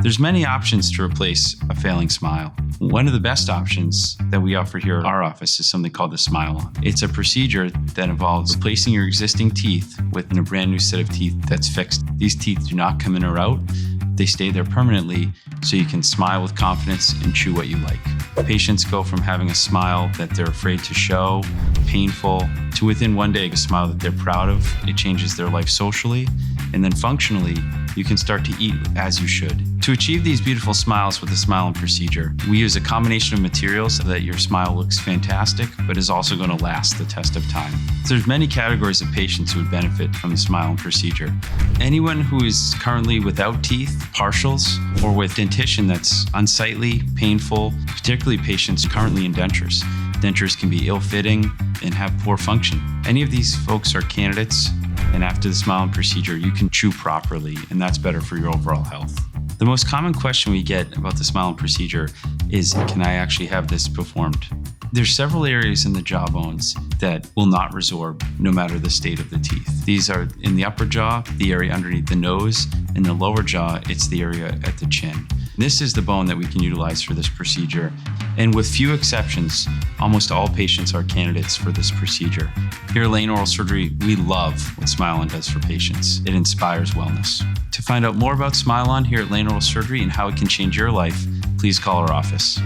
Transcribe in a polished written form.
There's many options to replace a failing smile. One of the best options that we offer here at our office is something called the SmileOn. It's a procedure that involves replacing your existing teeth with a brand new set of teeth that's fixed. These teeth do not come in or out. They stay there permanently so you can smile with confidence and chew what you like. Patients go from having a smile that they're afraid to show, painful, to within one day a smile that they're proud of. It changes their life socially, and then functionally, you can start to eat as you should. To achieve these beautiful smiles with the SmileOn procedure, we use a combination of materials so that your smile looks fantastic, but is also going to last the test of time. So there's many categories of patients who would benefit from the SmileOn procedure. Anyone who is currently without teeth, partials, or with dentition that's unsightly, painful, particularly patients currently in dentures. Dentures can be ill-fitting and have poor function. Any of these folks are candidates, and after the SmileOn procedure, you can chew properly, and that's better for your overall health. The most common question we get about the SmileOn procedure is, can I actually have this performed? There's several areas in the jawbones that will not resorb no matter the state of the teeth. These are in the upper jaw, the area underneath the nose, and the lower jaw, it's the area at the chin. This is the bone that we can utilize for this procedure. And with few exceptions, almost all patients are candidates for this procedure. Here at Lane Oral Surgery, we love what SmileOn does for patients. It inspires wellness. To find out more about SmileOn here at Lane Oral Surgery and how it can change your life, please call our office.